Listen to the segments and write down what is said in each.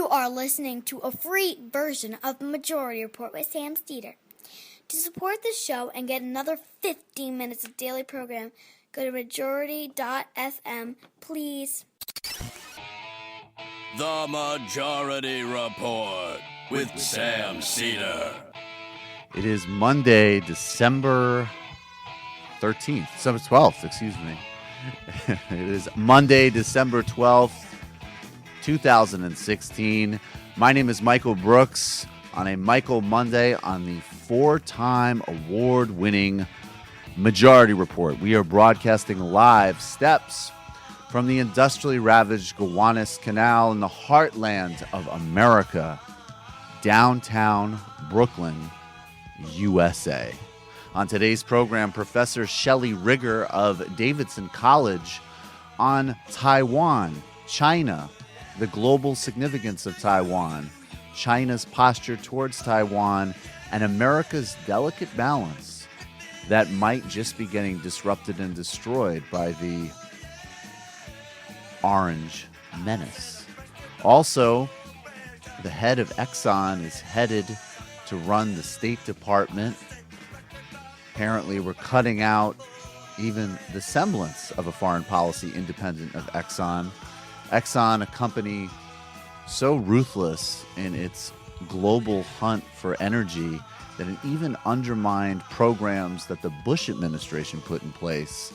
You are listening to a free version of the Majority Report with Sam Steeder. To support this show and get another 15 minutes of daily program, go to majority.fm, please. The Majority Report with Sam Steeder. It is Monday, December 13th, December 12th, excuse me. It is Monday, December 12th, 2016. My name is Michael Brooks on a Michael Monday on the four-time award-winning Majority Report. We are broadcasting live steps from the industrially ravaged Gowanus Canal in the heartland of America, downtown Brooklyn, USA. On today's program, Professor Shelly Rigger of Davidson College on Taiwan, China, the global significance of Taiwan, China's posture towards Taiwan, and America's delicate balance that might just be getting disrupted and destroyed by the Orange Menace. Also, the head of Exxon is headed to run the State Department. Apparently, we're cutting out even the semblance of a foreign policy independent of Exxon. Exxon, a company so ruthless in its global hunt for energy that it even undermined programs that the Bush administration put in place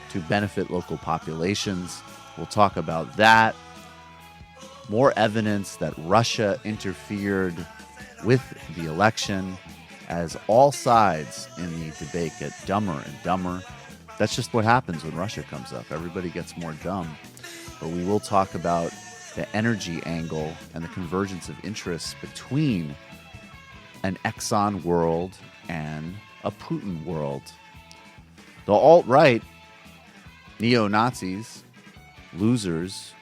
to benefit local populations. We'll talk about that. More evidence that Russia interfered with the election as all sides in the debate get dumber and dumber. That's just what happens when Russia comes up. Everybody gets more dumb. But we will talk about the energy angle and the convergence of interests between an Exxon world and a Putin world. The alt-right, neo-Nazis, losers,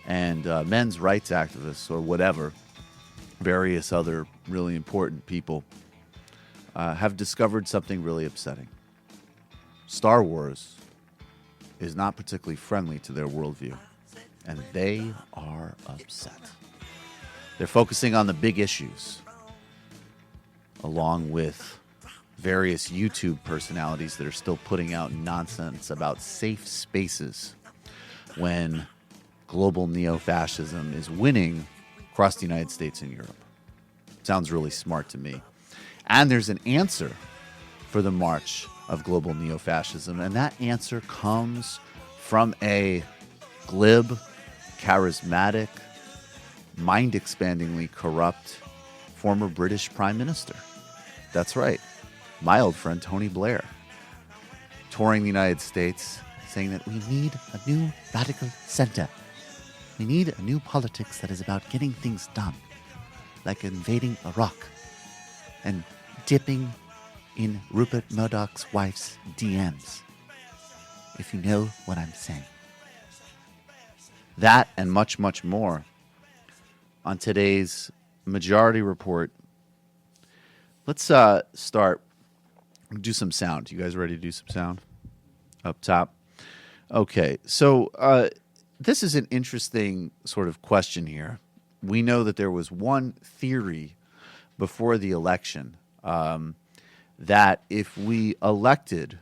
and men's rights activists, or whatever, various other really important people, have discovered something really upsetting. Star Wars is not particularly friendly to their worldview, and they are upset. They're focusing on the big issues, along with various YouTube personalities that are still putting out nonsense about safe spaces when global neo-fascism is winning across the United States and Europe. Sounds really smart to me. And there's an answer for the march of global neo-fascism, and that answer comes from a glib, charismatic, mind-expandingly corrupt former British Prime Minister. That's right, my old friend Tony Blair, touring the United States, saying that we need a new radical center. We need a new politics that is about getting things done, like invading Iraq and dipping in Rupert Murdoch's wife's DMs, if you know what I'm saying. That and much, much more on today's Majority Report. Let's start. Do some sound. You guys ready to do some sound? Up top. Okay, so this is an interesting sort of question here. We know that there was one theory before the election that if we elected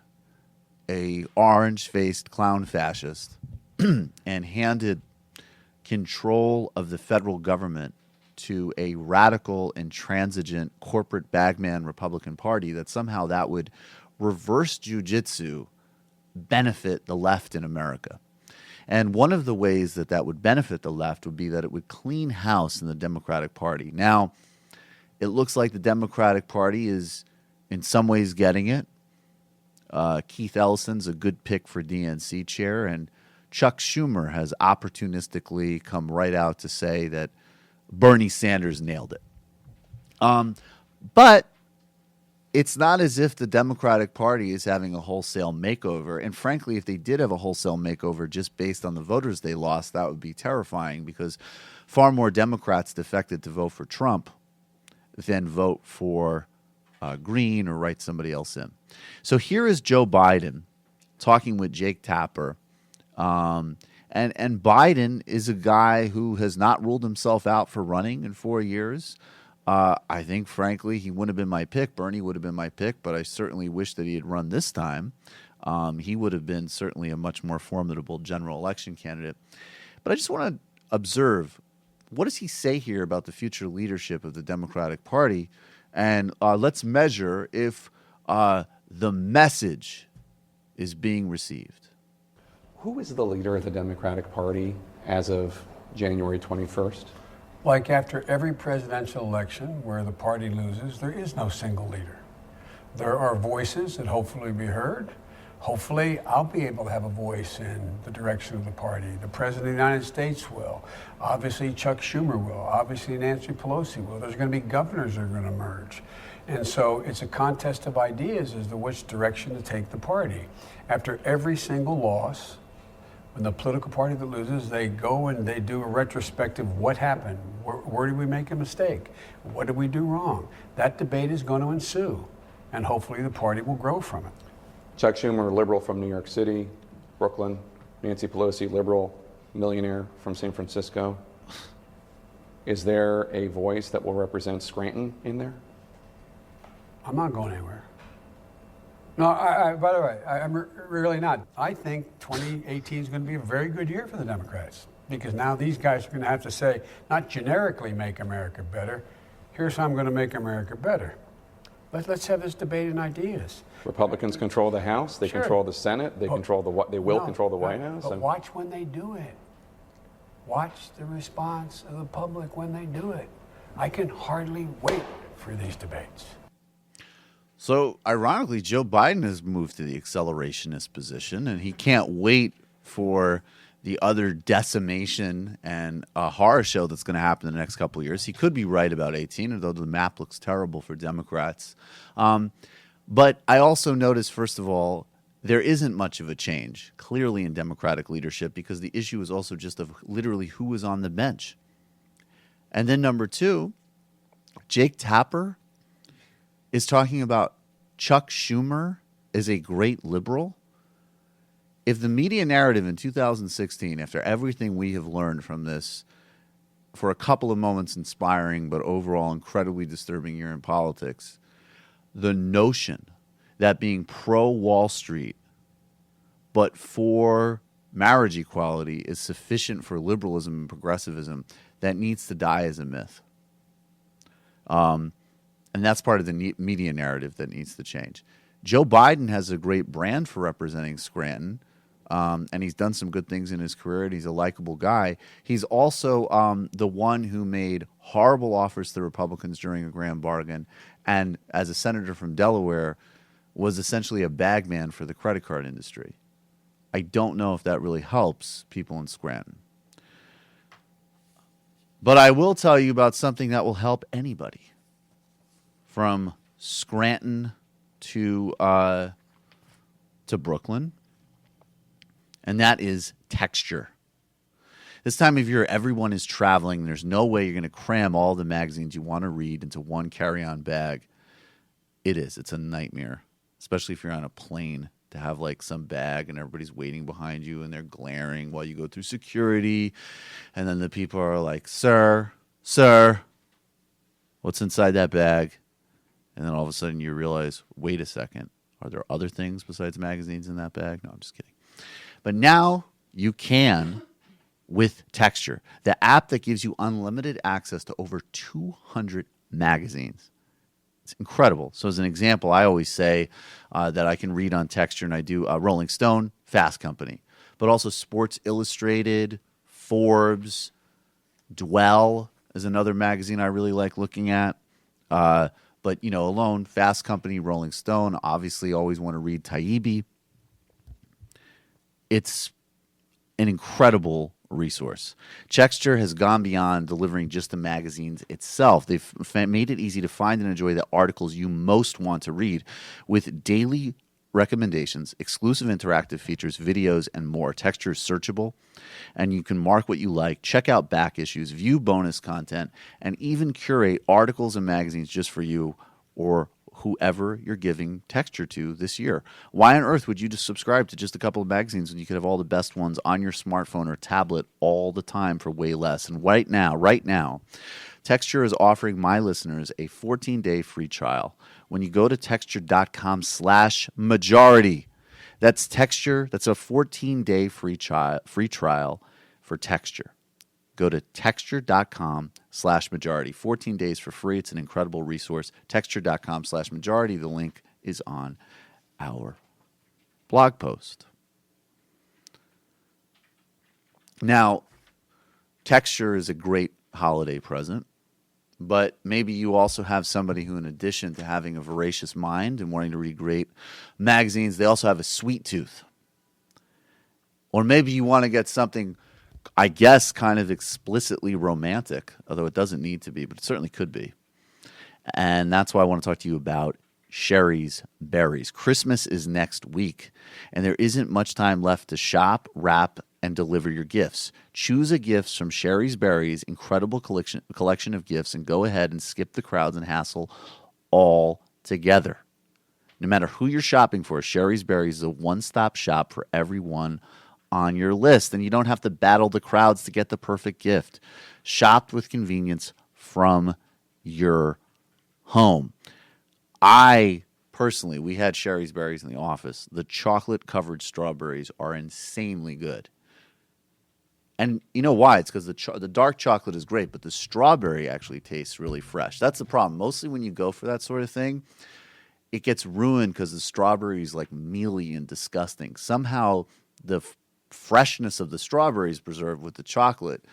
a orange-faced clown fascist and handed control of the federal government to a radical, intransigent, corporate bagman Republican Party, that somehow that would reverse jujitsu benefit the left in America. And one of the ways that that would benefit the left would be that it would clean house in the Democratic Party. Now, it looks like the Democratic Party is in some ways getting it. Keith Ellison's a good pick for DNC chair, and Chuck Schumer has opportunistically come right out to say that Bernie Sanders nailed it. But it's not as if the Democratic Party is having a wholesale makeover. And frankly, if they did have a wholesale makeover just based on the voters they lost, that would be terrifying, because far more Democrats defected to vote for Trump than vote for Green or write somebody else in. So here is Joe Biden talking with Jake Tapper, and And Biden is a guy who has not ruled himself out for running in 4 years. I think, frankly, he wouldn't have been my pick. Bernie would have been my pick, but I certainly wish that he had run this time. He would have been certainly a much more formidable general election candidate. But I just want to observe, what does he say here about the future leadership of the Democratic Party? And let's measure if the message is being received. Who is the leader of the Democratic Party as of January 21st? Like after every presidential election where the party loses, there is no single leader. There are voices that hopefully be heard. Hopefully, I'll be able to have a voice in the direction of the party. The President of the United States will. Obviously, Chuck Schumer will. Obviously, Nancy Pelosi will. There's going to be governors that are going to emerge. And so it's a contest of ideas as to which direction to take the party. After every single loss, when the political party that loses, they go and they do a retrospective, what happened? Where did we make a mistake? What did we do wrong? That debate is going to ensue, and hopefully the party will grow from it. Chuck Schumer, liberal from New York City, Brooklyn. Nancy Pelosi, liberal, millionaire from San Francisco. Is there a voice that will represent Scranton in there? I'm not going anywhere. No, by the way, I'm really not. I think 2018 is going to be a very good year for the Democrats, because now these guys are going to have to say, not generically make America better, here's how I'm going to make America better. Let's have this debate in ideas. Republicans control the House, they Sure. control the Senate, they will control the White House. But watch when they do it. Watch the response of the public when they do it. I can hardly wait for these debates. So, ironically, Joe Biden has moved to the accelerationist position, and he can't wait for the other decimation and a horror show that's going to happen in the next couple of years. He could be right about 18, although the map looks terrible for Democrats. But I also noticed, first of all, there isn't much of a change, clearly, in Democratic leadership, because the issue is also just of literally who is on the bench. And then number two, Jake Tapper is talking about Chuck Schumer is a great liberal. If the media narrative in 2016, after everything we have learned from this, for a couple of moments inspiring but overall incredibly disturbing year in politics, the notion that being pro-Wall Street but for marriage equality is sufficient for liberalism and progressivism, that needs to die as a myth. And that's part of the media narrative that needs to change. Joe Biden has a great brand for representing Scranton, and he's done some good things in his career, and he's a likable guy. He's also the one who made horrible offers to Republicans during a grand bargain, and as a senator from Delaware, was essentially a bagman for the credit card industry. I don't know if that really helps people in Scranton. But I will tell you about something that will help anybody, from Scranton to Brooklyn, and that is texture. This time of year, everyone is traveling. There's no way you're going to cram all the magazines you want to read into one carry-on bag. It's a nightmare, especially if you're on a plane, to have like some bag and everybody's waiting behind you and they're glaring while you go through security. And then the people are like, sir, what's inside that bag? And then all of a sudden you realize, wait a second, are there other things besides magazines in that bag? No, I'm just kidding. But now you can with Texture, the app that gives you unlimited access to over 200 magazines. It's incredible. So as an example, I always say that I can read on Texture, and I do Rolling Stone, Fast Company, but also Sports Illustrated, Forbes, Dwell is another magazine I really like looking at. But, alone, Fast Company, Rolling Stone, obviously always want to read Taibbi. It's an incredible resource. Texture has gone beyond delivering just the magazines itself. They've made it easy to find and enjoy the articles you most want to read with daily recommendations, exclusive interactive features, videos, and more. Texture is searchable, and you can mark what you like, check out back issues, view bonus content, and even curate articles and magazines just for you or whoever you're giving texture to this year. Why on earth would you just subscribe to just a couple of magazines when you could have all the best ones on your smartphone or tablet all the time for way less? And right now, Texture is offering my listeners a 14-day free trial when you go to texture.com/majority. That's Texture. That's a 14-day free trial for Texture. Go to texture.com/majority. 14 days for free. It's an incredible resource. Texture.com/majority. The link is on our blog post. Now, Texture is a great holiday present, but maybe you also have somebody who, in addition to having a voracious mind and wanting to read great magazines, they also have a sweet tooth. Or maybe you want to get something, I guess, kind of explicitly romantic, although it doesn't need to be, but it certainly could be. And that's why I want to talk to you about Sherry's Berries. Christmas is next week, and there isn't much time left to shop, wrap, and deliver your gifts. Choose a gift from Sherry's Berries' incredible collection of gifts, and go ahead and skip the crowds and hassle all together. No matter who you're shopping for, Sherry's Berries is a one-stop shop for everyone on your list, and you don't have to battle the crowds to get the perfect gift. Shop with convenience from your home. We had Sherry's Berries in the office. The chocolate-covered strawberries are insanely good. And you know why? It's because the dark chocolate is great, but the strawberry actually tastes really fresh. That's the problem. Mostly when you go for that sort of thing, it gets ruined because the strawberry is like mealy and disgusting. Somehow the freshness of the strawberry is preserved with the chocolate.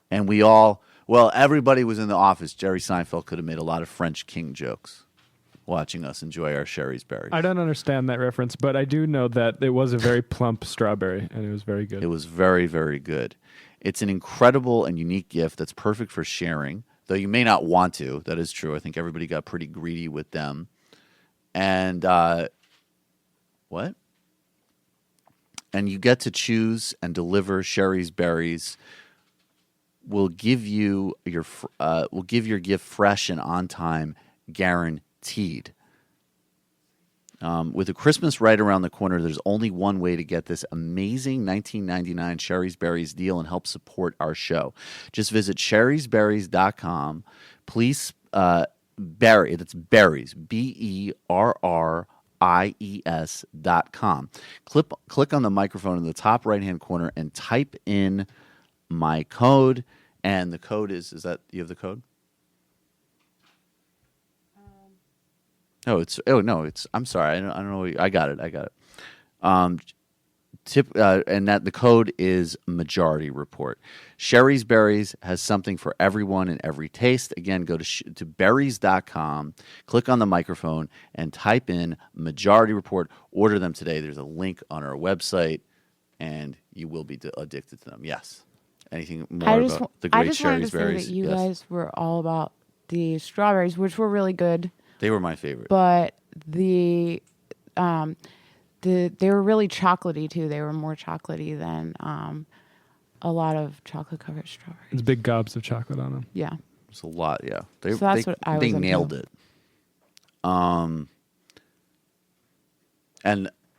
And everybody was in the office. Jerry Seinfeld could have made a lot of French king jokes watching us enjoy our Sherry's Berries. I don't understand that reference, but I do know that it was a very plump strawberry, and it was very good. It was very, very good. It's an incredible and unique gift that's perfect for sharing, though you may not want to. That is true. I think everybody got pretty greedy with them. And what? And you get to choose and deliver Sherry's Berries. Will give your gift fresh and on time, guaranteed. With a Christmas right around the corner, there's only one way to get this amazing $19.99 Sherry's Berries deal and help support our show. Just visit sherrysberries.com. Please, Berry, that's berries, BERRIES.com. Click on the microphone in the top right-hand corner and type in my code. And the code is that, you have the code? I'm sorry. I don't know. I got it. And that the code is Majority Report. Sherry's Berries has something for everyone and every taste. Again, go to berries.com, click on the microphone, and type in Majority Report. Order them today. There's a link on our website, and you will be addicted to them. Yes. Anything more about the great Sherry's Berries? I just wanted to say that you guys were all about the strawberries, which were really good. They were my favorite. But they were really chocolatey too. They were more chocolatey than a lot of chocolate-covered strawberries. It's big gobs of chocolate on them. Yeah. It's a lot, yeah. They nailed it. And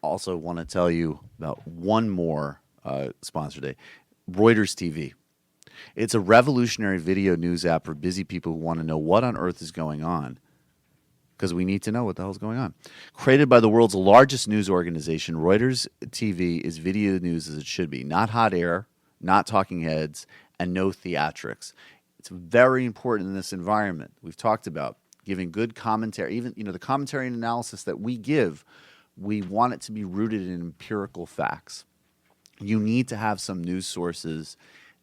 also want to tell you about one more sponsor day, Reuters TV. It's a revolutionary video news app for busy people who want to know what on earth is going on, because we need to know what the hell is going on. Created by the world's largest news organization, Reuters TV is video news as it should be. Not hot air, not talking heads, and no theatrics. It's very important in this environment. We've talked about giving good commentary. Even the commentary and analysis that we give, we want it to be rooted in empirical facts. You need to have some news sources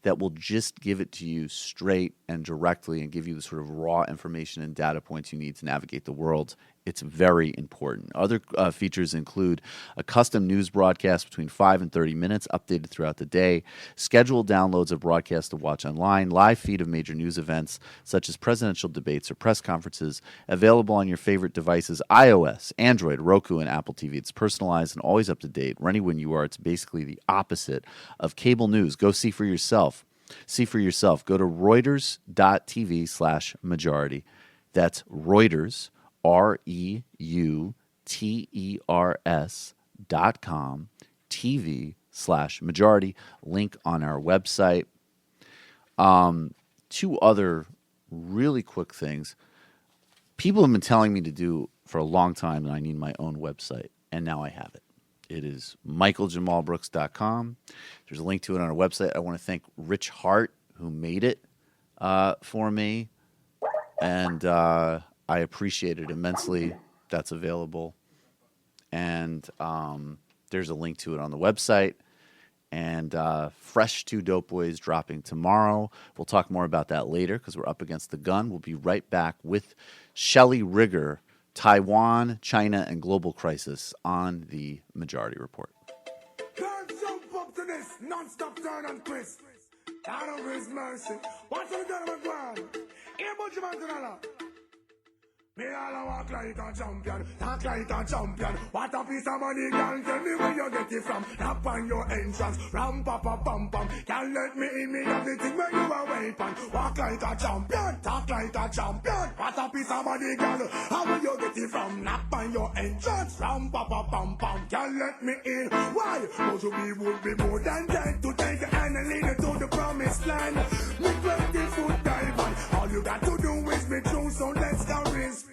that will just give it to you straight and directly and give you the sort of raw information and data points you need to navigate the world. It's very important. Other features include a custom news broadcast between 5 and 30 minutes, updated throughout the day, scheduled downloads of broadcasts to watch online, live feed of major news events such as presidential debates or press conferences, available on your favorite devices, iOS, Android, Roku, and Apple TV. It's personalized and always up to date. Ready when you are. It's basically the opposite of cable news. Go see for yourself. See for yourself. Go to Reuters.tv/majority. That's Reuters, REUTERS.com TV/majority. Link on our website. Two other really quick things. People have been telling me to do for a long time that I need my own website, and now I have it. It is michaeljamalbrooks.com. There's a link to it on our website. I want to thank Rich Hart, who made it for me, and I appreciate it immensely. That's available. And there's a link to it on the website. And Fresh 2 Dope Boys dropping tomorrow. We'll talk more about that later because we're up against the gun. We'll be right back with Shelly Rigger, Taiwan, China, and Global Crisis on the Majority Report. Can't jump up to this non-stop turn and twist. Out of his mercy. What's the gentleman going? Here, bunch of man. Me all walk like a champion, talk like a champion. What a piece of money, girl, tell me where you get it from. Knock on your entrance, ram pa pa pam pam. Can't let me in, me have the thing where you are weapon. Walk like a champion, talk like a champion. What a piece of money, girl, how will you get it from? Knock on your entrance, ram pa pa pam pam. Can't let me in, why? But you would be more than dead to take your hand and lead you to the promised land. Me 20-foot diamond, all you got to do is be true, so let's go respond.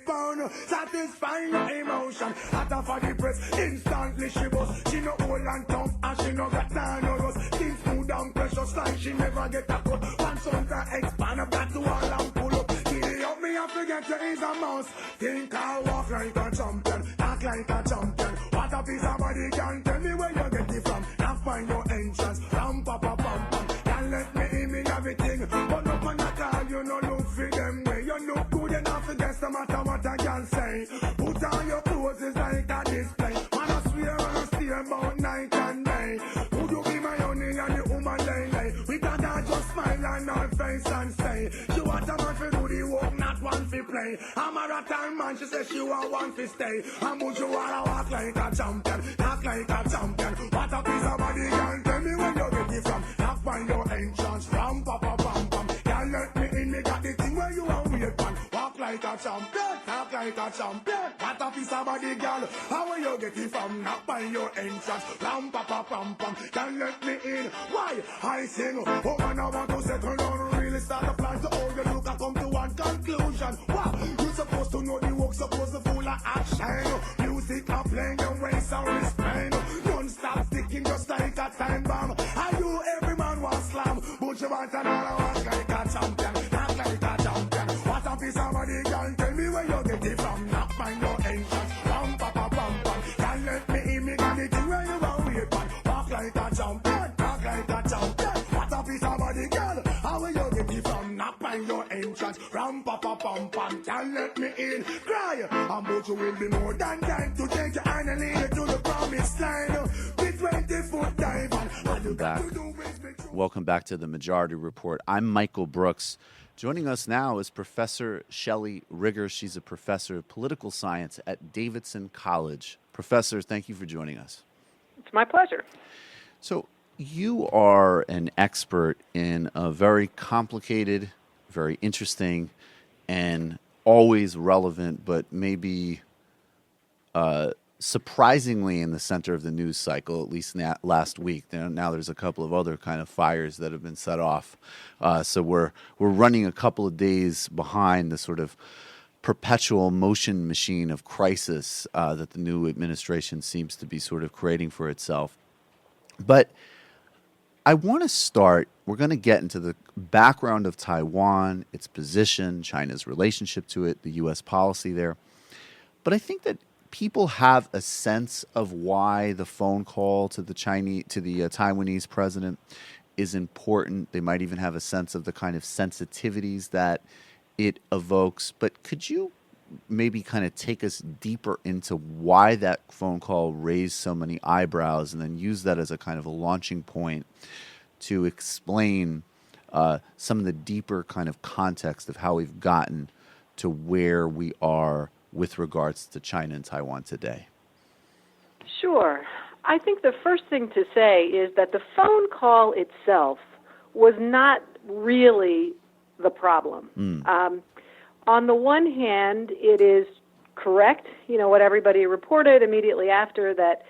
Satisfying your emotion, hotter for the press, instantly she bust. She no old and tough, and she no got time no rust. Things smooth and precious like she never get a cut. One son to expand up, got to all and pull up. Giddy up, me have to get you is a mouse. Think I walk like a champion, talk like a champion. What a piece of body, can tell me where you get it from. Now find your entrance, ram pa pa pam pam. Can't let me in, me everything. But no man at all, you no look for them way. You look good enough to guess no matter what I can say. Put on your clothes, it's like a display. Man, I swear, and I steer about night and day. Would you be my honey and the woman lay? We got her just smile on her face and say, she want a man for do the work, not one for play. I'm a rattan man, she says she want one for stay. And would you wanna walk like a champion, talk like a champion. What a piece of body, girl, tell me where you get it from. Knock on your entrance, ram pa pa pam pam. Can't let me in, me got the thing where you are weird man. Walk like a champion, talk like a champion. What a piece of body, girl, how will you get it from? Knock on your entrance, ram pa pa pam pam. Can't let me in, why? I sing, oh man, I want to settle down, really start a plan to all you look and come to one conclusion. Wow, you supposed to know the work, supposed to full of action. Music are playing and waste and respect. Don't stop sticking just like a time bomb. Are you every man was slam? But you want another walk like a champion, talk like a champion. What a piece of body, girl, tell me where you get it from. Knock on your entrance, ram pa pa pam pam. Can't let me in, me got the thing where you are weird man. Walk like a champion, talk like a champion. What a piece of body, girl, how will you get it from? Knock on your entrance, ram pa pa pam pam. Can't let me in, cry. And but you will be more than time to take your hand and lead you to the promised land. Be 20-foot diamond. Welcome back. Welcome back to the Majority Report. I'm Michael Brooks. Joining us now is Professor Shelly Rigger. She's a professor of political science at Davidson College. Professor, thank you for joining us. It's my pleasure. So you are an expert in a very complicated, very interesting, and always relevant, but maybe surprisingly in the center of the news cycle, at least last week. Now there's a couple of other kind of fires that have been set off. So we're running a couple of days behind the sort of perpetual motion machine of crisis that the new administration seems to be sort of creating for itself. But I want to start, we're going to get into the background of Taiwan, its position, China's relationship to it, the U.S. policy there. But I think that people have a sense of why the phone call to the Taiwanese president is important. They might even have a sense of the kind of sensitivities that it evokes. But could you maybe kind of take us deeper into why that phone call raised so many eyebrows, and then use that as a kind of a launching point to explain some of the deeper kind of context of how we've gotten to where we are with regards to China and Taiwan today? Sure. I think the first thing to say is that the phone call itself was not really the problem. On the one hand, it is correct, what everybody reported immediately after, that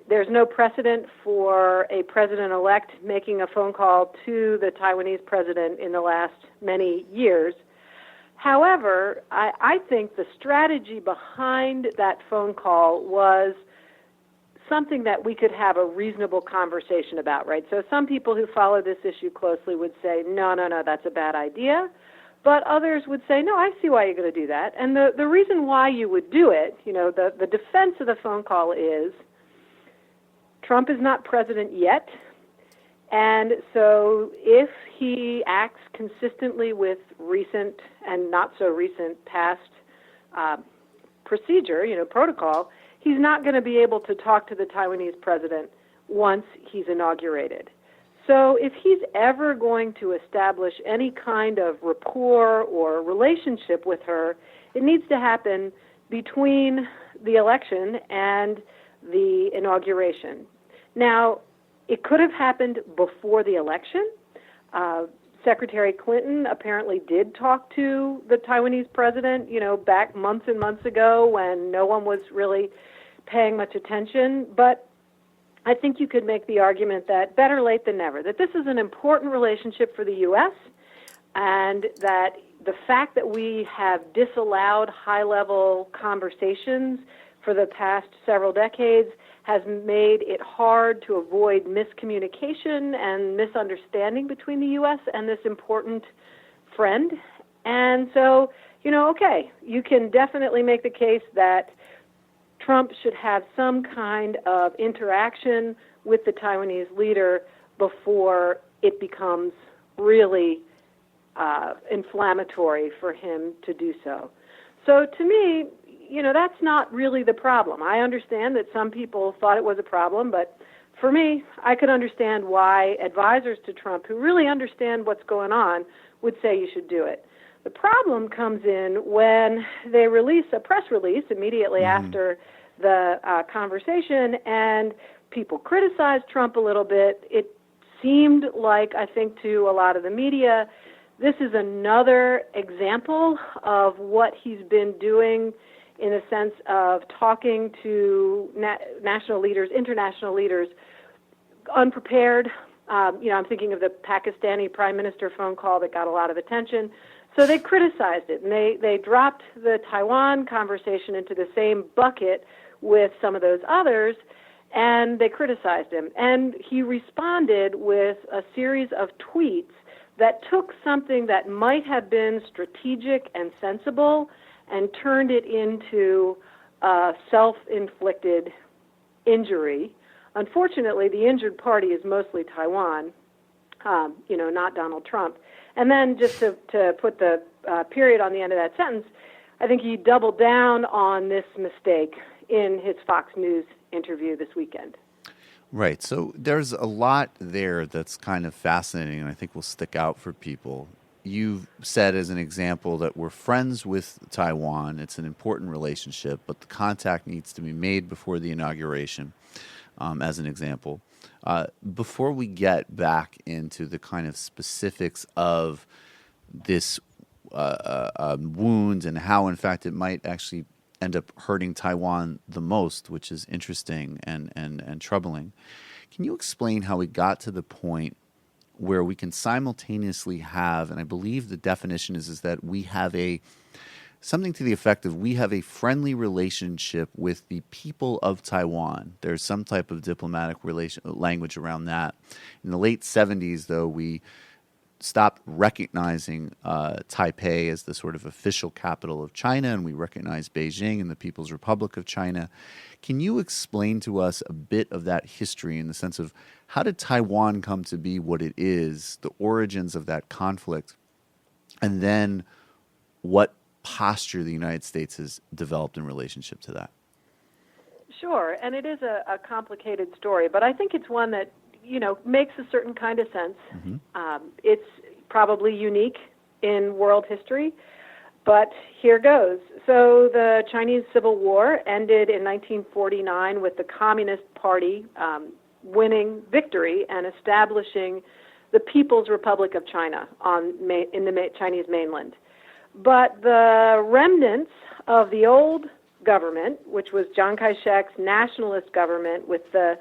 there's no precedent for a president-elect making a phone call to the Taiwanese president in the last many years. However, I think the strategy behind that phone call was something that we could have a reasonable conversation about, right? So some people who follow this issue closely would say, no, that's a bad idea. But others would say, no, I see why you're going to do that. And the reason why you would do it, the defense of the phone call is Trump is not president yet. And so if he acts consistently with recent and not so recent past procedure, protocol, he's not going to be able to talk to the Taiwanese president once he's inaugurated. So if he's ever going to establish any kind of rapport or relationship with her, it needs to happen between the election and the inauguration. Now, it could have happened before the election. Secretary Clinton apparently did talk to the Taiwanese president, back months and months ago when no one was really paying much attention. But I think you could make the argument that better late than never, that this is an important relationship for the U.S., and that the fact that we have disallowed high-level conversations for the past several decades has made it hard to avoid miscommunication and misunderstanding between the U.S. and this important friend. And so, okay, you can definitely make the case that Trump should have some kind of interaction with the Taiwanese leader before it becomes really inflammatory for him to do so. So to me, that's not really the problem. I understand that some people thought it was a problem, but for me, I could understand why advisors to Trump who really understand what's going on would say you should do it. The problem comes in when they release a press release immediately after the conversation, and people criticize Trump a little bit. It seemed like, I think, to a lot of the media, this is another example of what he's been doing in a sense of talking to national leaders, international leaders, unprepared. I'm thinking of the Pakistani prime minister phone call that got a lot of attention. So they criticized it, and they dropped the Taiwan conversation into the same bucket with some of those others, and they criticized him. And he responded with a series of tweets that took something that might have been strategic and sensible and turned it into a self-inflicted injury. Unfortunately, the injured party is mostly Taiwan, not Donald Trump. And then just to put the period on the end of that sentence, I think he doubled down on this mistake in his Fox News interview this weekend. Right. So there's a lot there that's kind of fascinating, and I think will stick out for people. You've said as an example that we're friends with Taiwan. It's an important relationship, but the contact needs to be made before the inauguration, as an example. Before we get back into the kind of specifics of this wound and how, in fact, it might actually end up hurting Taiwan the most, which is interesting and troubling, can you explain how we got to the point where we can simultaneously have, and I believe the definition is that we have something to the effect of we have a friendly relationship with the people of Taiwan. There's some type of diplomatic language around that. In the late 70s, though, we stopped recognizing Taipei as the sort of official capital of China, and we recognized Beijing and the People's Republic of China. Can you explain to us a bit of that history in the sense of how did Taiwan come to be what it is, the origins of that conflict, and then what posture the United States has developed in relationship to that? Sure, and it is a complicated story, but I think it's one that makes a certain kind of sense. It's probably unique in world history, but here goes. So the Chinese Civil War ended in 1949 with the Communist Party winning victory and establishing the People's Republic of China in the Chinese mainland. but the remnants of the old government, which was Chiang Kai-shek's nationalist government with the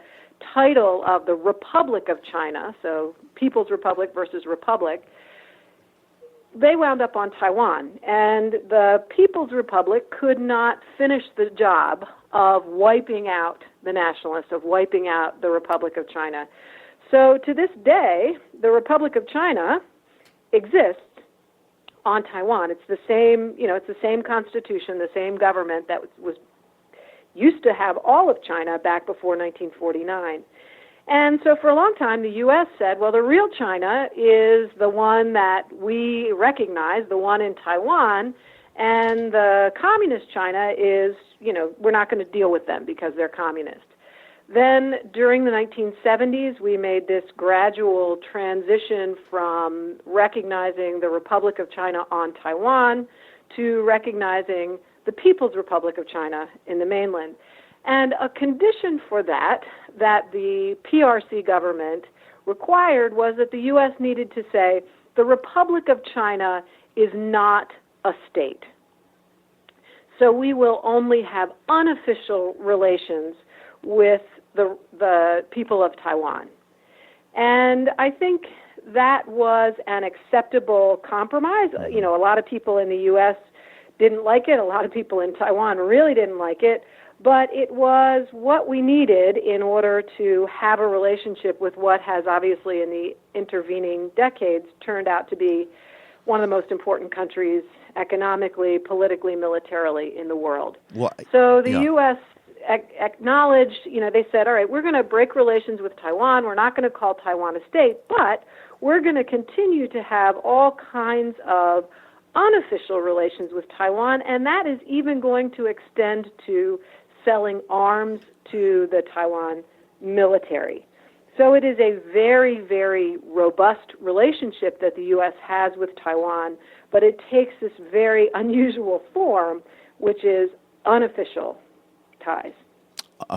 title of the Republic of China, so People's Republic versus Republic, they wound up on Taiwan. And the People's Republic could not finish the job of wiping out the nationalists, of wiping out the Republic of China. So to this day, the Republic of China exists on Taiwan. It's the same, it's the same constitution, the same government that was used to have all of China back before 1949. And so for a long time, the U.S. said, well, the real China is the one that we recognize, the one in Taiwan, and the communist China is, we're not going to deal with them because they're communist. Then during the 1970s, we made this gradual transition from recognizing the Republic of China on Taiwan to recognizing the People's Republic of China in the mainland. And a condition for that the PRC government required was that the U.S. needed to say the Republic of China is not a state. So we will only have unofficial relations with the people of Taiwan. And I think that was an acceptable compromise. A lot of people in the U.S. didn't like it. A lot of people in Taiwan really didn't like it. But it was what we needed in order to have a relationship with what has obviously in the intervening decades turned out to be one of the most important countries economically, politically, militarily in the world. So the U.S. acknowledged, they said, all right, we're going to break relations with Taiwan. We're not going to call Taiwan a state, but we're going to continue to have all kinds of unofficial relations with Taiwan, and that is even going to extend to selling arms to the Taiwan military. So it is a very, very robust relationship that the U.S. has with Taiwan, but it takes this very unusual form, which is unofficial ties.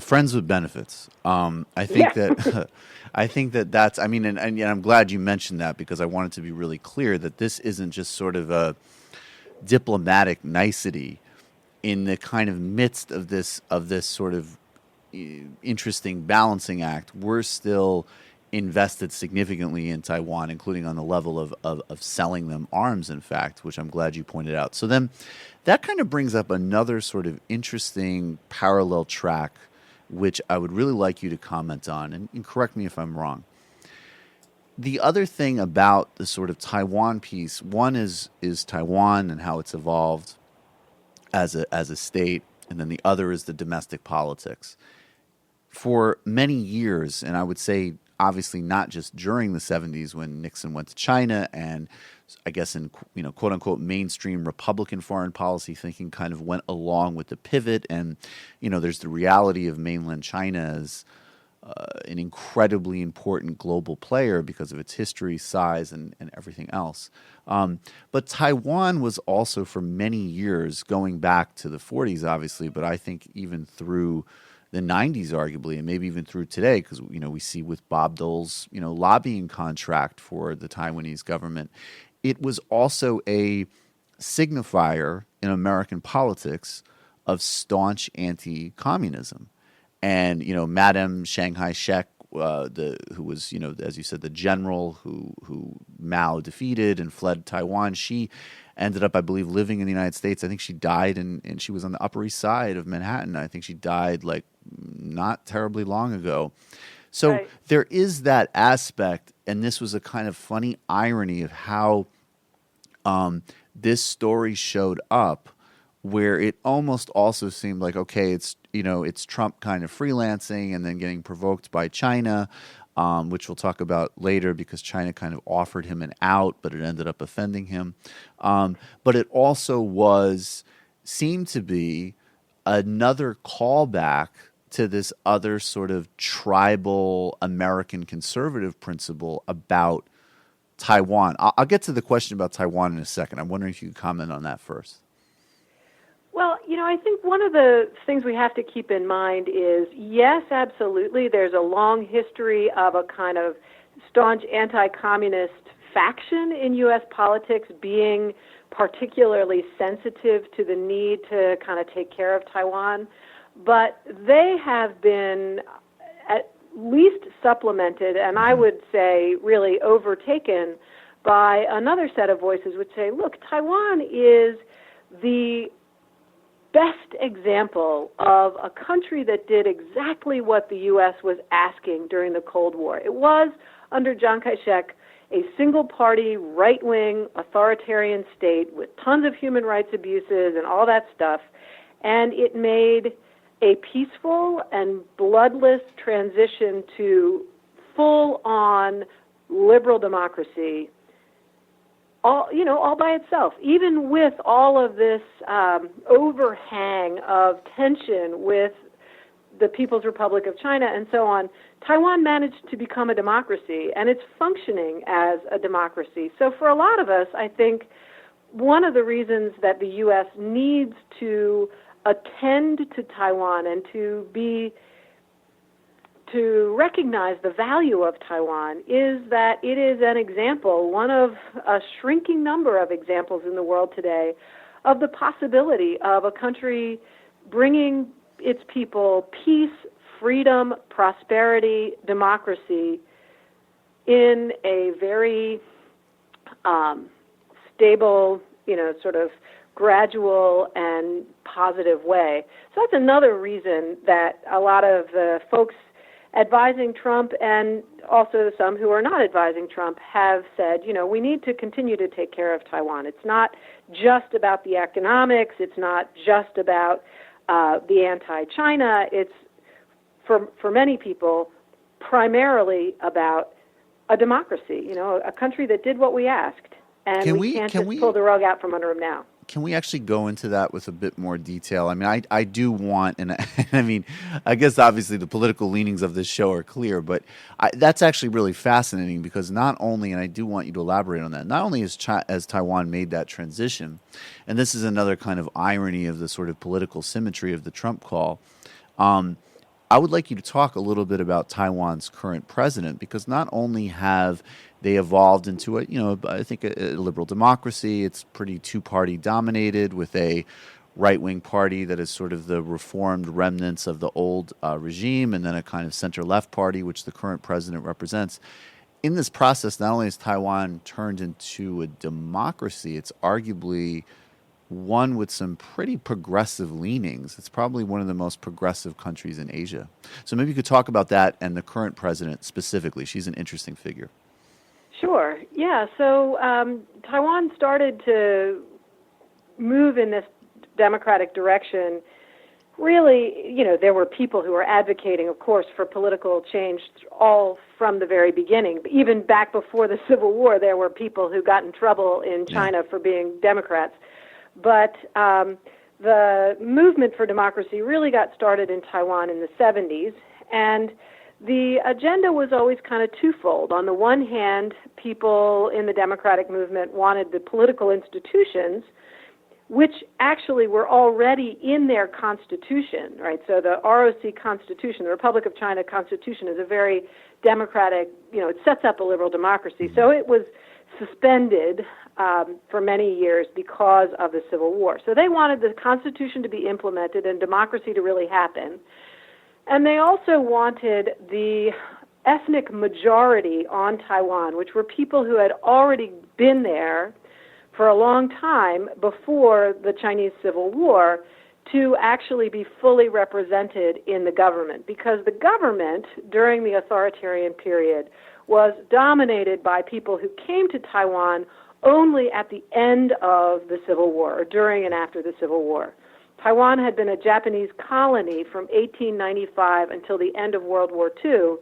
Friends with benefits. I think that I think that's. I mean, and I'm glad you mentioned that because I wanted to be really clear that this isn't just sort of a diplomatic nicety in the kind of midst of this sort of interesting balancing act. We're still invested significantly in Taiwan, including on the level of selling them arms, in fact, which I'm glad you pointed out. So then that kind of brings up another sort of interesting parallel track, which I would really like you to comment on, and correct me if I'm wrong. The other thing about the sort of Taiwan piece, one is Taiwan and how it's evolved as a state, and then the other is the domestic politics. For many years, and I would say obviously not just during the 70s when Nixon went to China, and I guess in quote unquote mainstream Republican foreign policy thinking kind of went along with the pivot, and there's the reality of mainland China as an incredibly important global player because of its history, size, and everything else. But Taiwan was also for many years, going back to the 40s obviously, but I think even through the 90s arguably, and maybe even through today, because we see with Bob Dole's lobbying contract for the Taiwanese government, it was also a signifier in American politics of staunch anti-communism. And Madame Shanghai Shek, who was as you said, the general who Mao defeated and fled Taiwan, she ended up, I believe, living in the United States. I think she died and she was on the Upper East Side of Manhattan. I think she died like not terribly long ago. So right. There is that aspect, and this was a kind of funny irony of how this story showed up, where it almost also seemed like, okay, it's Trump kind of freelancing and then getting provoked by China, which we'll talk about later because China kind of offered him an out, but it ended up offending him. But it also seemed to be another callback to this other sort of tribal American conservative principle about Taiwan. I'll get to the question about Taiwan in a second. I'm wondering if you could comment on that first. Well, I think one of the things we have to keep in mind is, yes, absolutely, there's a long history of a kind of staunch anti-communist faction in U.S. politics being particularly sensitive to the need to kind of take care of Taiwan, but they have been at least supplemented, and I would say really overtaken by another set of voices which say, look, Taiwan is the best example of a country that did exactly what the U.S. was asking during the Cold War. It was, under Chiang Kai-shek, a single-party, right-wing, authoritarian state with tons of human rights abuses and all that stuff, and it made a peaceful and bloodless transition to full-on liberal democracy, all by itself, even with all of this overhang of tension with the People's Republic of China and so on. Taiwan managed to become a democracy, and it's functioning as a democracy. So for a lot of us, I think one of the reasons that the U.S. needs to attend to Taiwan and to recognize the value of Taiwan is that it is an example, one of a shrinking number of examples in the world today, of the possibility of a country bringing its people peace, freedom, prosperity, democracy in a very stable, sort of gradual and positive way. So that's another reason that a lot of the folks advising Trump, and also some who are not advising Trump, have said, we need to continue to take care of Taiwan. It's not just about the economics. It's not just about the anti-China. It's, for many people, primarily about a democracy, a country that did what we asked. And we can't just pull the rug out from under them now. Can we actually go into that with a bit more detail? I mean, I do want, and I mean, I guess obviously the political leanings of this show are clear, but that's actually really fascinating because not only, and I do want you to elaborate on that, not only has Taiwan made that transition, and this is another kind of irony of the sort of political symmetry of the Trump call, I would like you to talk a little bit about Taiwan's current president, because not only have they evolved into I think a liberal democracy. It's pretty two-party dominated with a right-wing party that is sort of the reformed remnants of the old regime, and then a kind of center-left party, which the current president represents. In this process, not only has Taiwan turned into a democracy, it's arguably one with some pretty progressive leanings. It's probably one of the most progressive countries in Asia. So maybe you could talk about that and the current president specifically. She's an interesting figure. Sure. Yeah. So Taiwan started to move in this democratic direction. Really, there were people who were advocating, of course, for political change all from the very beginning. Even back before the Civil War, there were people who got in trouble in China for being Democrats. But the movement for democracy really got started in Taiwan in the 70s, and the agenda was always kind of twofold. On the one hand, people in the democratic movement wanted the political institutions, which actually were already in their constitution, right? So the ROC Constitution, the Republic of China Constitution, is a very democratic, it sets up a liberal democracy. So it was suspended for many years because of the Civil War. So they wanted the Constitution to be implemented and democracy to really happen. And they also wanted the ethnic majority on Taiwan, which were people who had already been there for a long time before the Chinese Civil War, to actually be fully represented in the government. Because the government, during the authoritarian period, was dominated by people who came to Taiwan only at the end of the Civil War, or during and after the Civil War. Taiwan had been a Japanese colony from 1895 until the end of World War II.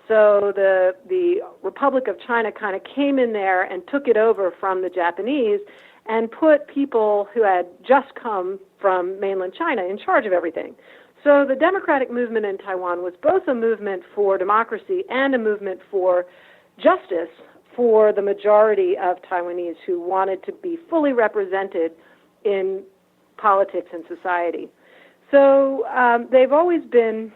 So the Republic of China kind of came in there and took it over from the Japanese and put people who had just come from mainland China in charge of everything. So the democratic movement in Taiwan was both a movement for democracy and a movement for justice for the majority of Taiwanese who wanted to be fully represented in politics and society. So they've always been,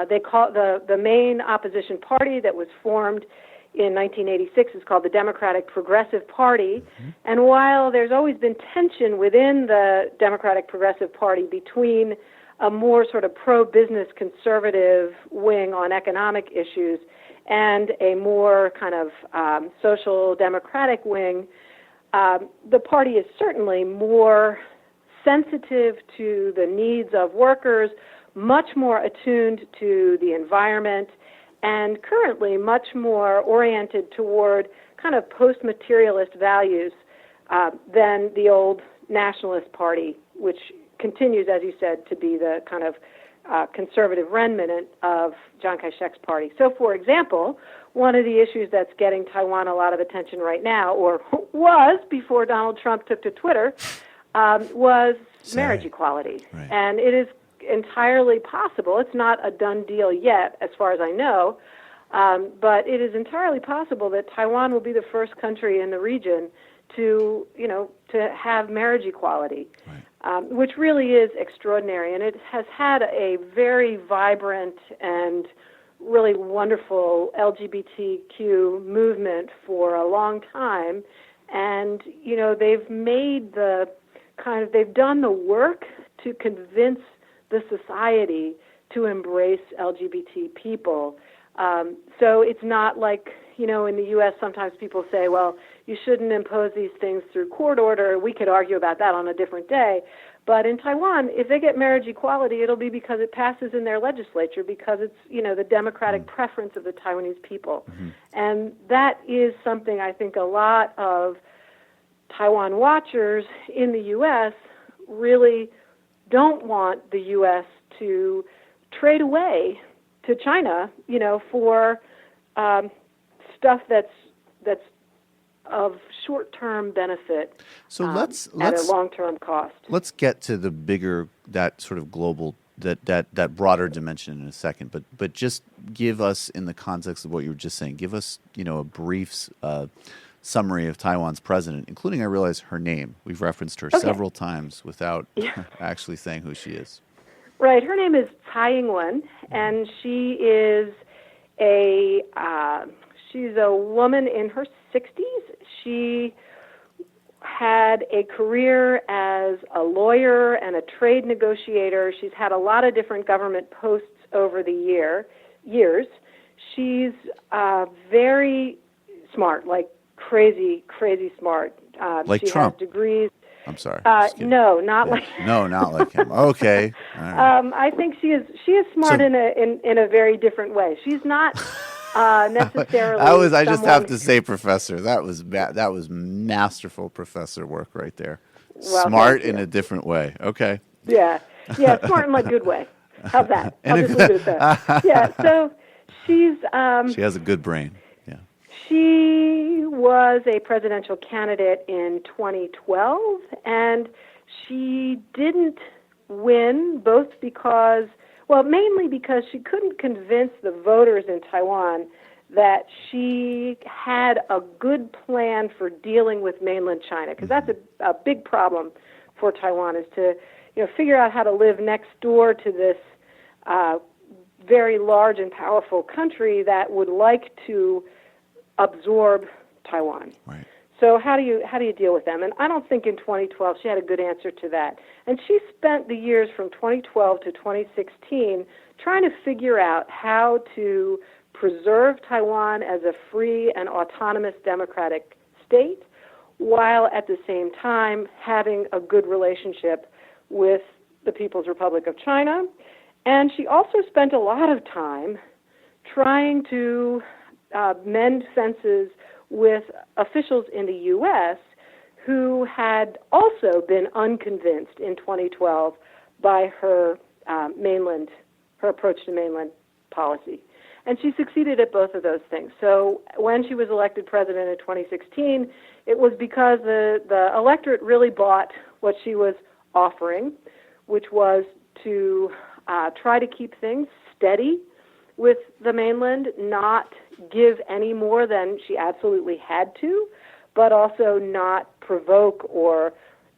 they call the main opposition party that was formed in 1986 is called the Democratic Progressive Party. And while there's always been tension within the Democratic Progressive Party between a more sort of pro-business conservative wing on economic issues and a more kind of social democratic wing, the party is certainly more sensitive to the needs of workers, much more attuned to the environment, and currently much more oriented toward kind of post-materialist values than the old Nationalist Party, which continues, as you said, to be the kind of conservative remnant of Chiang Kai-shek's party. So, for example, one of the issues that's getting Taiwan a lot of attention right now, or was before Donald Trump took to Twitter, was marriage equality. Right. And it is entirely possible, it's not a done deal yet, as far as I know, but it is entirely possible that Taiwan will be the first country in the region to have marriage equality. Right. Which really is extraordinary, and it has had a very vibrant and really wonderful LGBTQ movement for a long time, and they've made they've done the work to convince the society to embrace LGBT people. So it's not like, in the U.S. sometimes people say, well, you shouldn't impose these things through court order. We could argue about that on a different day. But in Taiwan, if they get marriage equality, it'll be because it passes in their legislature, because it's, the democratic preference of the Taiwanese people. And that is something I think a lot of Taiwan watchers in the U.S. really don't want the U.S. to trade away to China, for stuff that's of short-term benefit. So let's at a long-term cost. Let's get to the bigger, that sort of global, that broader dimension in a second. But just give us, in the context of what you were just saying, give us a brief summary of Taiwan's president, including, I realize, her name. We've referenced her several times without actually saying who she is. Right. Her name is Tsai Ing-wen, and she is she's a woman in her 60s. She had a career as a lawyer and a trade negotiator. She's had a lot of different government posts over the years. She's very smart, like crazy smart. Like she Trump. has degrees. I'm sorry. No, not like no, not like him. Okay. All right. I think she is smart in a very different way. She's not necessarily. I just have to say, Professor, that was masterful professor work right there. Well, smart in a different way. Okay. Yeah, smart in a good way. How's that? I'll just leave it at that. Yeah. So she's. She has a good brain. Yeah. She was a presidential candidate in 2012, and she didn't win, both because, mainly because she couldn't convince the voters in Taiwan that she had a good plan for dealing with mainland China, because that's a big problem for Taiwan, is to figure out how to live next door to this very large and powerful country that would like to absorb Taiwan. Right. So how do you deal with them? And I don't think in 2012 she had a good answer to that. And she spent the years from 2012 to 2016 trying to figure out how to preserve Taiwan as a free and autonomous democratic state, while at the same time having a good relationship with the People's Republic of China. And she also spent a lot of time trying to mend fences with officials in the U.S. who had also been unconvinced in 2012 by her approach to mainland policy. And she succeeded at both of those things. So when she was elected president in 2016, it was because the electorate really bought what she was offering, which was to try to keep things steady with the mainland, not give any more than she absolutely had to, but also not provoke or,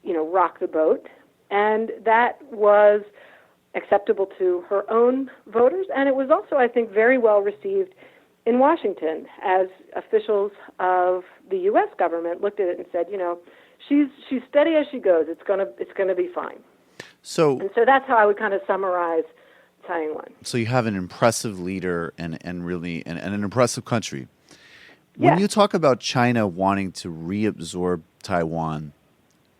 rock the boat. And that was acceptable to her own voters, and it was also, I think, very well received in Washington, as officials of the U.S. government looked at it and said, she's steady as she goes. It's gonna be fine. So that's how I would kind of summarize Taiwan. So you have an impressive leader and really an impressive country. When you talk about China wanting to reabsorb Taiwan,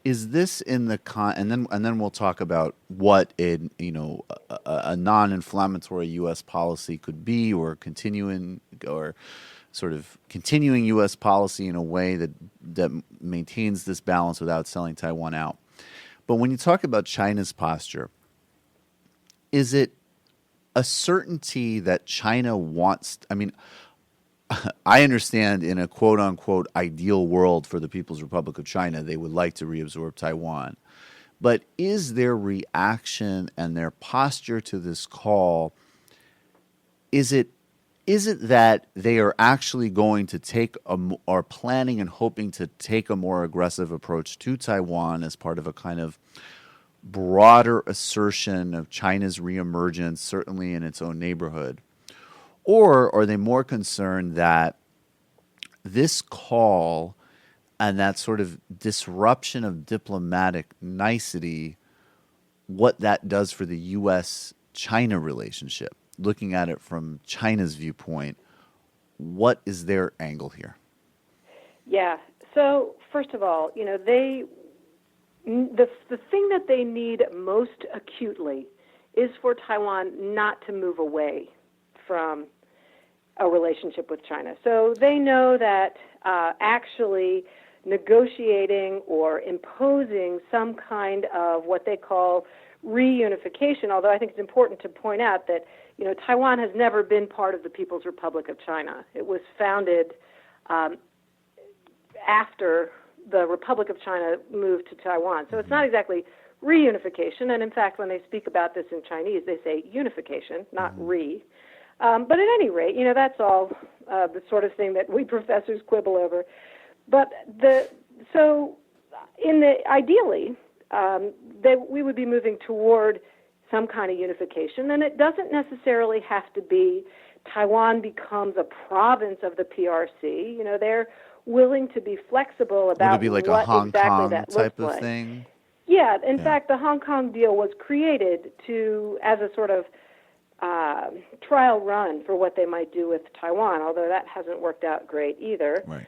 is this in the and then we'll talk about what a non-inflammatory U.S. policy could be, or continuing U.S. policy in a way that maintains this balance without selling Taiwan out. But when you talk about China's posture, is it a certainty that China wants? I mean, I understand in a quote-unquote ideal world for the People's Republic of China, they would like to reabsorb Taiwan. But is their reaction and their posture to this call, is it that they are actually going to are planning and hoping to take a more aggressive approach to Taiwan as part of a kind of broader assertion of China's reemergence, certainly in its own neighborhood? Or are they more concerned that this call and that sort of disruption of diplomatic nicety, what that does for the U.S.-China relationship, looking at it from China's viewpoint, what is their angle here? Yeah. So first of all, the thing that they need most acutely is for Taiwan not to move away from a relationship with China. So they know that actually negotiating or imposing some kind of what they call reunification, although I think it's important to point out that Taiwan has never been part of the People's Republic of China. It was founded after the Republic of China moved to Taiwan. So it's not exactly reunification, and in fact, when they speak about this in Chinese, they say unification, not re. But at any rate, that's all the sort of thing that we professors quibble over. But ideally, we would be moving toward some kind of unification, and it doesn't necessarily have to be Taiwan becomes a province of the PRC. They're willing to be flexible about would it be like what a Hong exactly Kong that type looks of like. thing? Yeah, in fact, the Hong Kong deal was created as a sort of trial run for what they might do with Taiwan, although that hasn't worked out great either. Right.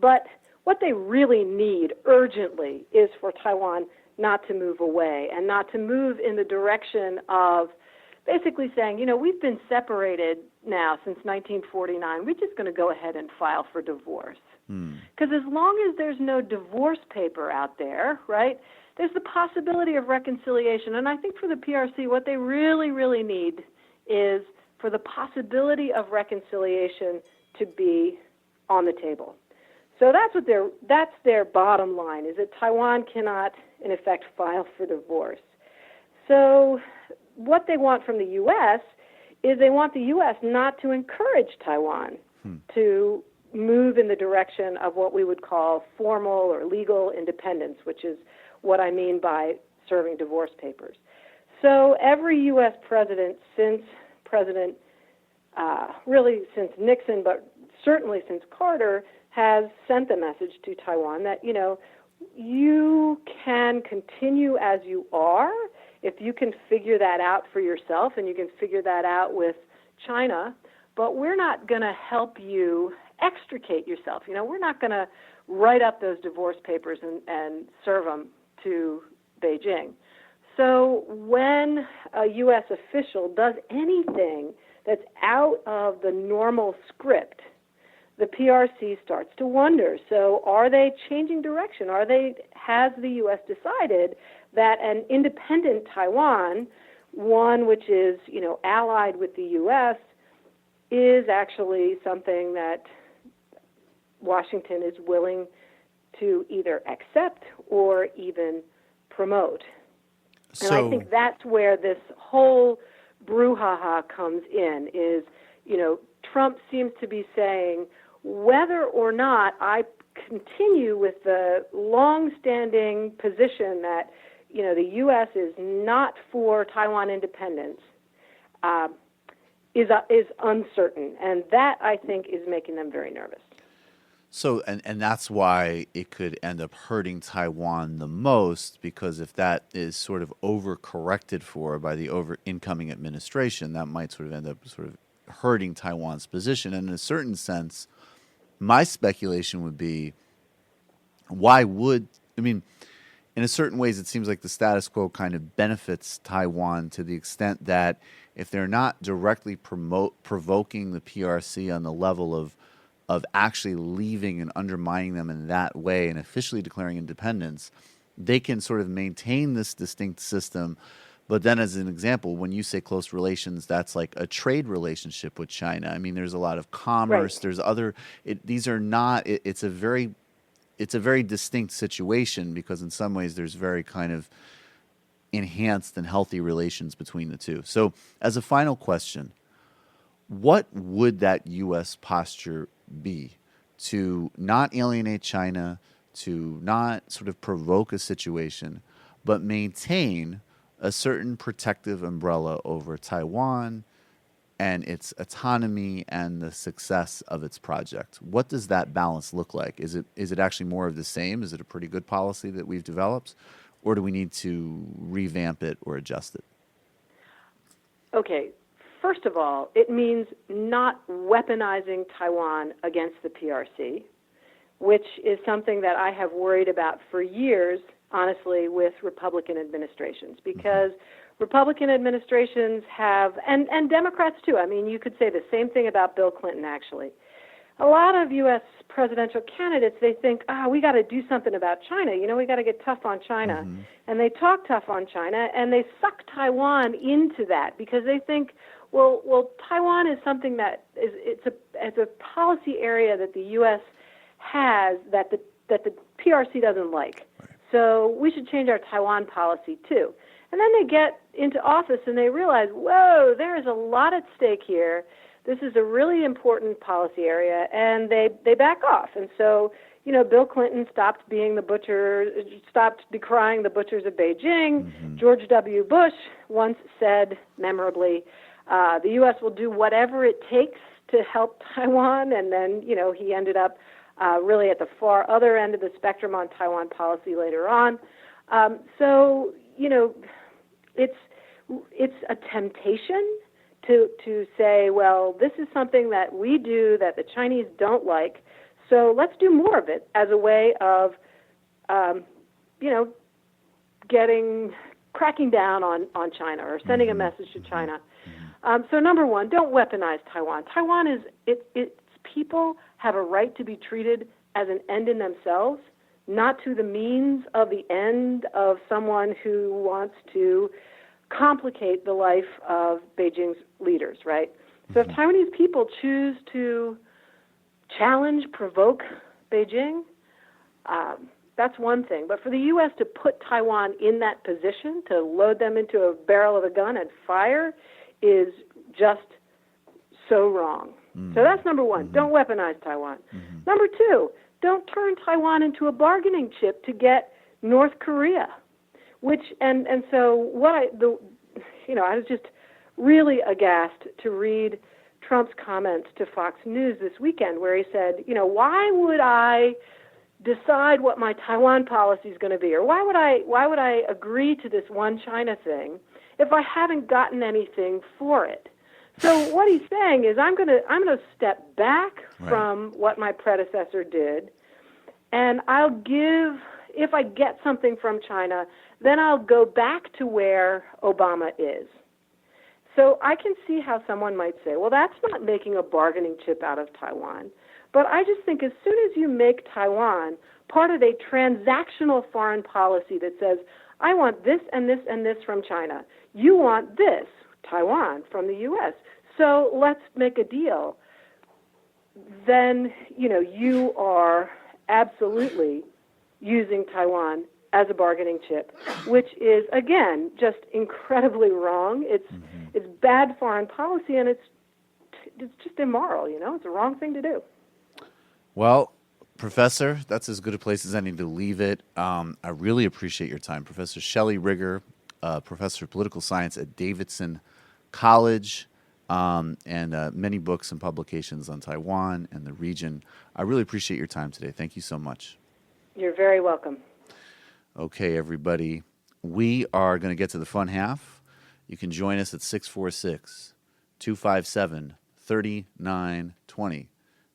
But what they really need urgently is for Taiwan not to move away and not to move in the direction of basically saying, we've been separated now since 1949. We're just going to go ahead and file for divorce. Because as long as there's no divorce paper out there, right, there's the possibility of reconciliation. And I think for the PRC, what they really, really need is for the possibility of reconciliation to be on the table. So that's their bottom line, is that Taiwan cannot, in effect, file for divorce. So what they want from the U.S. is they want the U.S. not to encourage Taiwan to move in the direction of what we would call formal or legal independence, which is what I mean by serving divorce papers. So every U.S. president since Nixon, but certainly since Carter, has sent the message to Taiwan that, you can continue as you are if you can figure that out for yourself and you can figure that out with China, but we're not going to help you extricate yourself. We're not going to write up those divorce papers and serve them to Beijing. So when a U.S. official does anything that's out of the normal script, the PRC starts to wonder. So are they changing direction? Has the U.S. decided that an independent Taiwan, one which is, allied with the U.S., is actually something that Washington is willing to either accept or even promote? And I think that's where this whole brouhaha comes in, is, Trump seems to be saying, whether or not I continue with the long-standing position that, the U.S. is not for Taiwan independence, is uncertain, and that, I think, is making them very nervous. So, and that's why it could end up hurting Taiwan the most, because if that is sort of overcorrected for by the incoming administration, that might sort of end up sort of hurting Taiwan's position. And in a certain sense, my speculation would be, in a certain ways, it seems like the status quo kind of benefits Taiwan to the extent that if they're not directly provoking the PRC on the level of actually leaving and undermining them in that way and officially declaring independence, they can sort of maintain this distinct system. But then, as an example, when you say close relations, that's like a trade relationship with China. I mean, there's a lot of commerce. Right. There's other. These are not. It's a very distinct situation, because in some ways there's very kind of enhanced and healthy relations between the two. So, as a final question, what would that U.S. posture be to not alienate China, to not sort of provoke a situation, but maintain a certain protective umbrella over Taiwan and its autonomy and the success of its project? What does that balance look like? Is it actually more of the same? Is it a pretty good policy that we've developed? Or do we need to revamp it or adjust it? Okay. First of all, it means not weaponizing Taiwan against the PRC, which is something that I have worried about for years, honestly, with Republican administrations, because Republican administrations have, and Democrats too, I mean, you could say the same thing about Bill Clinton, actually. A lot of U.S. presidential candidates, they think, we got to do something about China. We got to get tough on China. And they talk tough on China, and they suck Taiwan into that because they think, well, Taiwan is something that it's a policy area that the U.S. has that the PRC doesn't like. Right. So we should change our Taiwan policy too. And then they get into office and they realize, whoa, there is a lot at stake here. This is a really important policy area, and they back off. And so, Bill Clinton stopped being the butcher, stopped decrying the butchers of Beijing. George W. Bush once said memorably, the U.S. will do whatever it takes to help Taiwan, and then, he ended up really at the far other end of the spectrum on Taiwan policy later on. So, it's a temptation to say, well, this is something that we do that the Chinese don't like, so let's do more of it as a way of, cracking down on China or sending a message to China. So number one, don't weaponize Taiwan. Taiwan its people have a right to be treated as an end in themselves, not to the means of the end of someone who wants to complicate the life of Beijing's leaders, right? So if Taiwanese people choose to challenge, provoke Beijing, that's one thing. But for the U.S. to put Taiwan in that position, to load them into a barrel of a gun and fire, is just so wrong. So that's number one. Don't weaponize Taiwan. Number two, don't turn Taiwan into a bargaining chip to get North Korea. So I was just really aghast to read Trump's comments to Fox News this weekend, where he said, why would I decide what my Taiwan policy is going to be, or why would I agree to this one China thing if I haven't gotten anything for it? So what he's saying is, I'm going to step back from what my predecessor did, and if I get something from China, then I'll go back to where Obama is. So I can see how someone might say, well, that's not making a bargaining chip out of Taiwan. But I just think as soon as you make Taiwan part of a transactional foreign policy that says, I want this and this and this from China, you want this, Taiwan, from the U.S., so let's make a deal, then, you are absolutely using Taiwan as a bargaining chip, which is, again, just incredibly wrong. It's bad foreign policy, and it's just immoral, It's the wrong thing to do. Well, Professor, that's as good a place as any to leave it. I really appreciate your time. Professor Shelly Rigger, Professor of Political Science at Davidson College. and many books and publications on Taiwan and the region. I really appreciate your time today. Thank you so much. You're very welcome. Okay, everybody. We are going to get to the fun half. You can join us at 646-257-3920.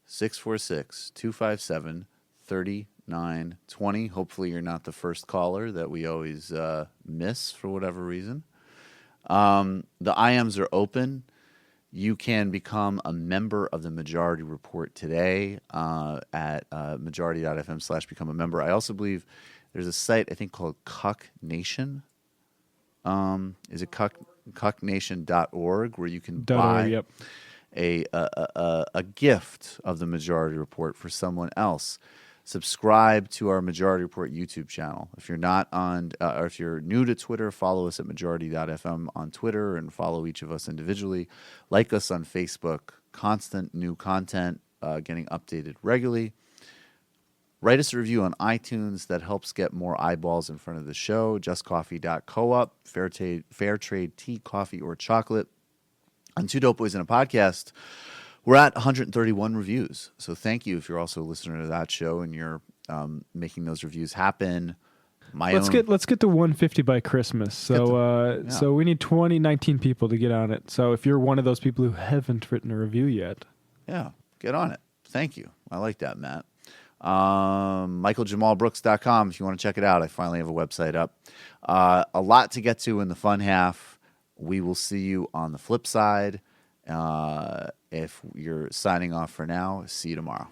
646-257-3920. Hopefully you're not the first caller that we always miss for whatever reason. The IMs are open. You can become a member of the Majority Report today at majority.fm/become a member. I also believe there's a site, I think, called Cuck Nation. Is it cucknation.org, where you can buy Yep. a gift of the Majority Report for someone else. Subscribe to our Majority Report YouTube channel. If you're not on, or if you're new to Twitter, follow us at majority.fm on Twitter and follow each of us individually. Like us on Facebook. Constant new content getting updated regularly. Write us a review on iTunes. That helps get more eyeballs in front of the show. JustCoffee.coop, fair trade tea, coffee, or chocolate. On Two Dope Boys in a Podcast, we're at 131 reviews. So thank you if you're also a listener to that show and you're making those reviews happen. Let's get to 150 by Christmas. So so we need 19 people to get on it. So if you're one of those people who haven't written a review yet, yeah, get on it. Thank you. I like that, Matt. MichaelJamalBrooks.com if you want to check it out. I finally have a website up. A lot to get to in the fun half. We will see you on the flip side. If you're signing off for now, see you tomorrow.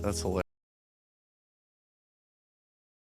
That's hilarious.